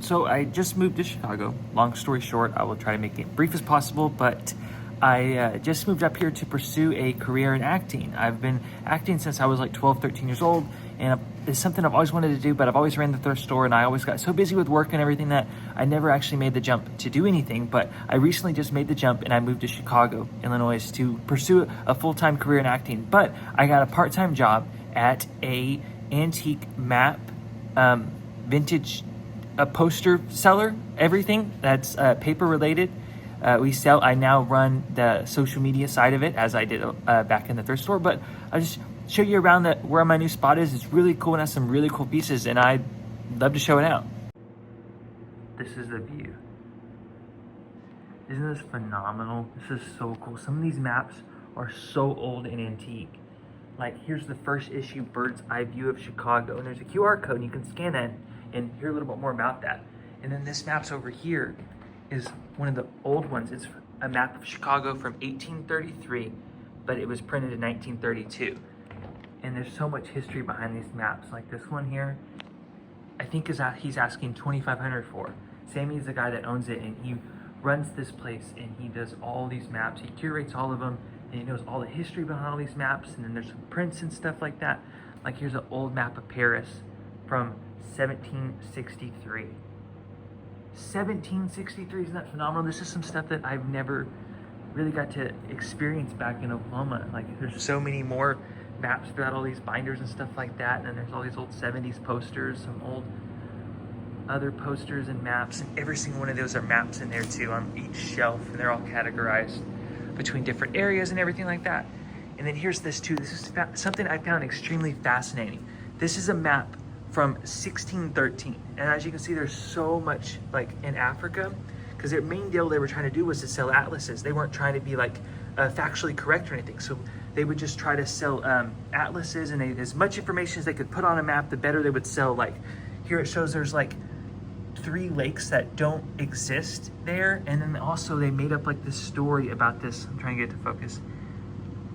So I just moved to Chicago. Long story short, I will try to make it brief as possible, but I just moved up here to pursue a career in acting. I've been acting since I was like 12, 13 years old, and it's something I've always wanted to do, but I've always ran the thrift store, and I always got so busy with work and everything that I never actually made the jump to do anything. But I recently just made the jump, and I moved to Chicago, Illinois, to pursue a full-time career in acting. But I got a part-time job at a antique map, vintage poster seller, everything that's paper related. I now run the social media side of it, as I did back in the thrift store, but I'll just show you around where my new spot is. It's really cool and has some really cool pieces, and I'd love to show it out. This is the view. Isn't this phenomenal? This is so cool. Some of these maps are so old and antique. Like, here's the first issue bird's eye view of Chicago, and there's a QR code, and you can scan that and hear a little bit more about that. And then this map's over here is one of the old ones. It's a map of Chicago from 1833, but it was printed in 1932. And there's so much history behind these maps. Like this one here, I think he's asking $2,500 for. Sammy's the guy that owns it, and he runs this place, and he does all these maps. He curates all of them, and he knows all the history behind all these maps, and then there's some prints and stuff like that. Like here's an old map of Paris from 1763. 1763, isn't that phenomenal? This is some stuff that I've never really got to experience back in Oklahoma. Like, there's so many more maps throughout all these binders and stuff like that, and then there's all these old 70s posters, some old other posters and maps, and every single one of those are maps in there too on each shelf, and they're all categorized between different areas and everything like that. And then here's this too. This is something I found extremely fascinating. This is a map from 1613, and as you can see, there's so much like in Africa, because their main deal they were trying to do was to sell atlases. They weren't trying to be like factually correct or anything, so they would just try to sell atlases, and as much information as they could put on a map, the better they would sell. Like here it shows there's like 3 lakes that don't exist there, and then also they made up like this story about this, I'm trying to get it to focus,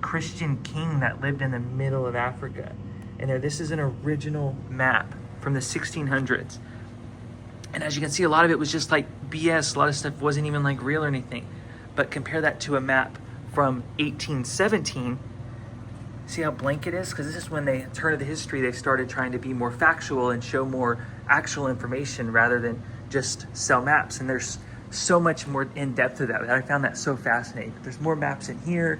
Christian king that lived in the middle of Africa. And there, this is an original map from the 1600s. And as you can see, a lot of it was just like BS. A lot of stuff wasn't even like real or anything. But compare that to a map from 1817. See how blank it is? Because this is when they, turn of the history, they started trying to be more factual and show more actual information rather than just sell maps. And there's so much more in depth to that. I found that so fascinating. There's more maps in here.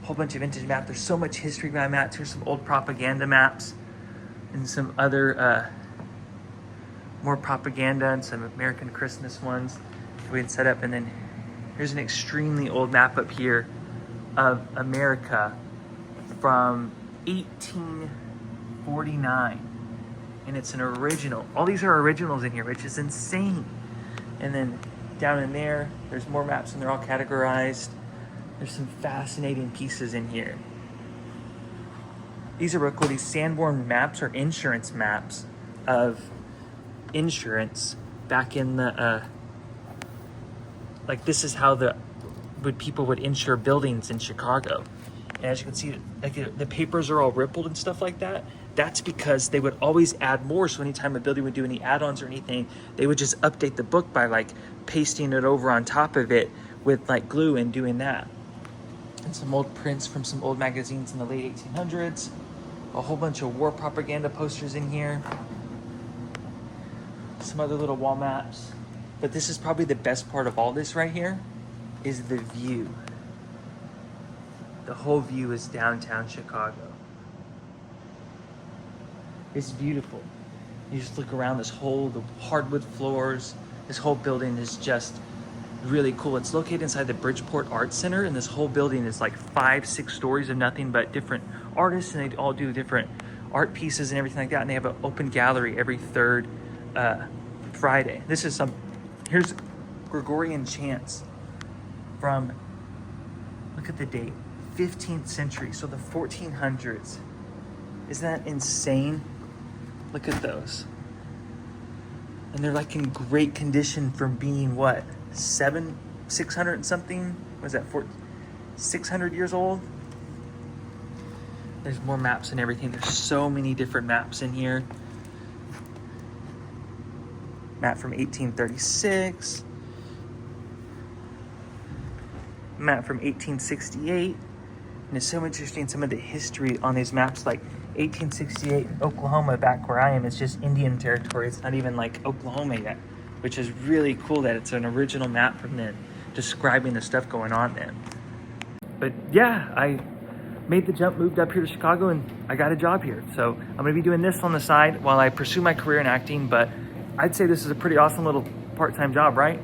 Whole bunch of vintage maps. There's so much history behind maps. Here's some old propaganda maps and some other more propaganda and some American Christmas ones we had set up. And then here's an extremely old map up here of America from 1849, and it's an original. All these are originals in here, which is insane. And then down in there, there's more maps, and they're all categorized. There's some fascinating pieces in here. These are real cool. These Sanborn maps are insurance maps of insurance back in the, like this is how people would insure buildings in Chicago. And as you can see, like the papers are all rippled and stuff like that. That's because they would always add more. So anytime a building would do any add-ons or anything, they would just update the book by like pasting it over on top of it with like glue and doing that. And some old prints from some old magazines in the late 1800s. A whole bunch of war propaganda posters in here. Some other little wall maps. But this is probably the best part of all this right here, is the view. The whole view is downtown Chicago. It's beautiful. You just look around the hardwood floors. This whole building is just really cool. It's located inside the Bridgeport Art Center, and this whole building is like 5-6 stories of nothing but different artists, and they all do different art pieces and everything like that. And they have an open gallery every third Friday. Here's Gregorian chants from, look at the date, 15th century, so the 1400s. Isn't that insane? Look at those. And they're like in great condition from being what, 600 and something? Was that 600 years old? There's more maps and everything. There's so many different maps in here. Map from 1836. Map from 1868. And it's so interesting, some of the history on these maps, like 1868 Oklahoma, back where I am, it's just Indian territory. It's not even like Oklahoma yet, which is really cool that it's an original map from then, describing the stuff going on then. But yeah, I made the jump, moved up here to Chicago, and I got a job here. So I'm gonna be doing this on the side while I pursue my career in acting, but I'd say this is a pretty awesome little part-time job, right?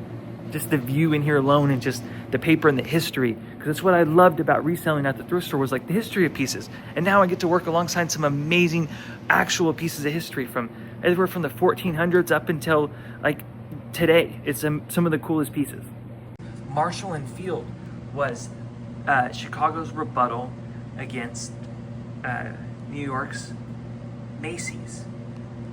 Just the view in here alone and just the paper and the history, because that's what I loved about reselling at the thrift store, was like the history of pieces. And now I get to work alongside some amazing actual pieces of history from everywhere from the 1400s up until like today. It's some of the coolest pieces. Marshall and Field was Chicago's rebuttal against New York's Macy's.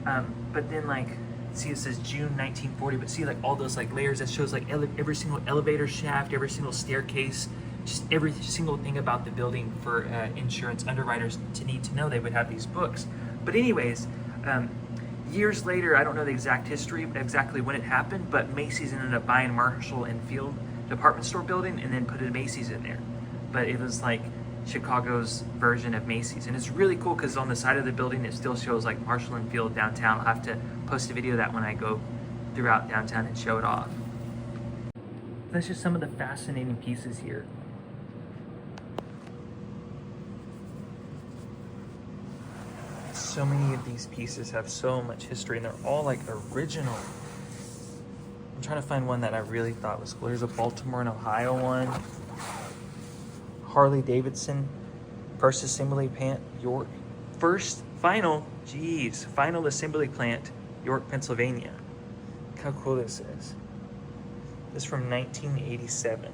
But then like, see, it says June 1940, but see like all those like layers that shows like every single elevator shaft, every single staircase, just every single thing about the building for insurance underwriters to need to know. They would have these books. But anyways, years later, I don't know the exact history, exactly when it happened, but Macy's ended up buying Marshall and Field department store building and then put a Macy's in there. But it was like Chicago's version of Macy's, and it's really cool because on the side of the building it still shows like Marshall and Field downtown. I'll have to post a video of that when I go throughout downtown and show it off. That's just some of the fascinating pieces here. So many of these pieces have so much history, and they're all like original. I'm trying to find one that I really thought was cool. There's a Baltimore and Ohio one. Harley Davidson, first assembly plant, York. Final assembly plant, York, Pennsylvania. Look how cool this is. This is from 1987.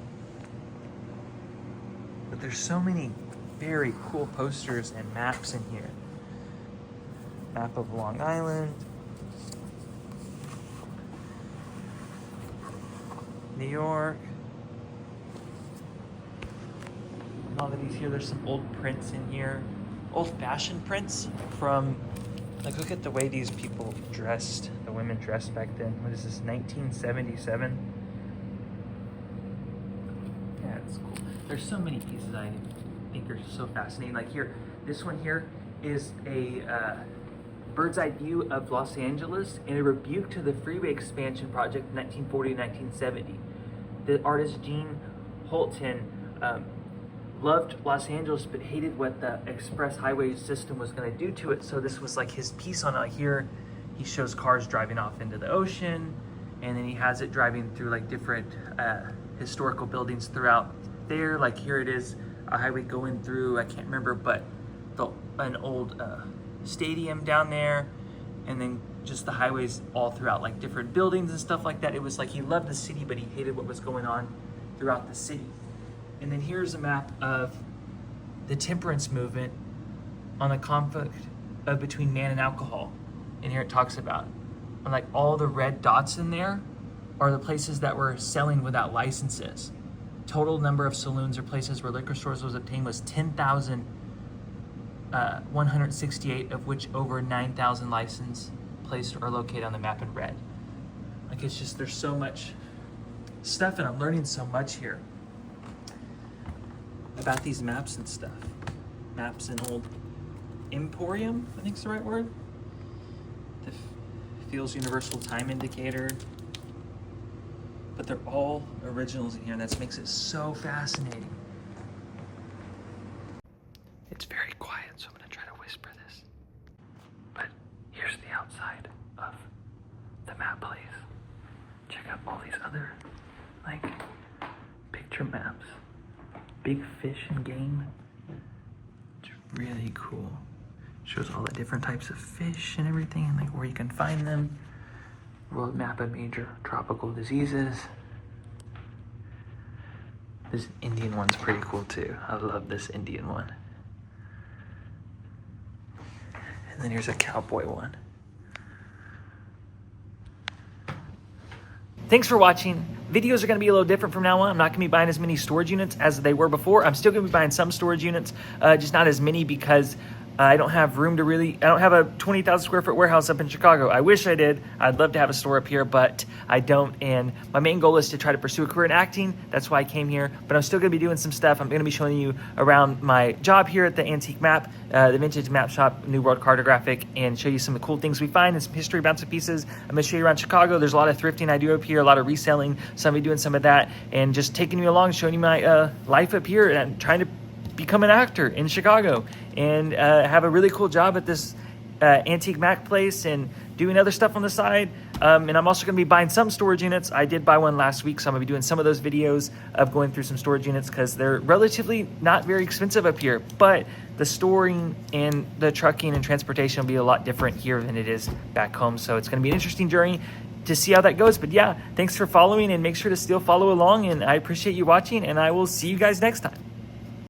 But there's so many very cool posters and maps in here. Map of Long Island. New York. All of these here, there's some old prints in here. Old-fashioned prints from, like, look at the way these people dressed, the women dressed back then. What is this, 1977? Yeah, it's cool. There's so many pieces I think are so fascinating. Like here, this one here is a bird's eye view of Los Angeles and a rebuke to the freeway expansion project in 1940 and 1970. The artist Gene Holton loved Los Angeles but hated what the express highway system was going to do to it. So this was like his piece on it. Here he shows cars driving off into the ocean, and then he has it driving through like different historical buildings throughout there. Like here it is, a highway going through, I can't remember, but an old stadium down there, and then just the highways all throughout like different buildings and stuff like that. It was like he loved the city but he hated what was going on throughout the city. And then here's a map of the temperance movement on the conflict between man and alcohol. And here it talks about, and like all the red dots in there are the places that were selling without licenses. Total number of saloons or places where liquor stores was obtained was 10,168, of which over 9,000 license places are located on the map in red. Like it's just, there's so much stuff, and I'm learning so much here about these maps and stuff. Maps and old Emporium, I think is the right word. The Fields Universal Time Indicator. But they're all originals in here, and that makes it so fascinating. It's very quiet, so I'm gonna try to whisper this. But here's the outside of the map place. Check out all these other, like, picture maps. Big fish and game. It's really cool. Shows all the different types of fish and everything, and like where you can find them. World map of major tropical diseases. This Indian one's pretty cool too. I love this Indian one. And then here's a cowboy one. Thanks for watching. Videos are going to be a little different from now on. I'm not going to be buying as many storage units as they were before. I'm still going to be buying some storage units, just not as many, because I don't have room to I don't have a 20,000 square foot warehouse up in Chicago. I wish I did. I'd love to have a store up here, but I don't. And my main goal is to try to pursue a career in acting. That's why I came here, but I'm still gonna be doing some stuff. I'm gonna be showing you around my job here at the Antique Map, the Vintage Map Shop, New World Cartographic, and show you some of the cool things we find and some history about some pieces. I'm gonna show you around Chicago. There's a lot of thrifting I do up here, a lot of reselling, so I'm gonna be doing some of that, and just taking you along, showing you my life up here and trying to become an actor in Chicago and have a really cool job at this Antique Mac place and doing other stuff on the side. And I'm also gonna be buying some storage units. I did buy one last week, so I'm gonna be doing some of those videos of going through some storage units because they're relatively not very expensive up here, but the storing and the trucking and transportation will be a lot different here than it is back home. So it's gonna be an interesting journey to see how that goes. But yeah, thanks for following, and make sure to still follow along, and I appreciate you watching, and I will see you guys next time.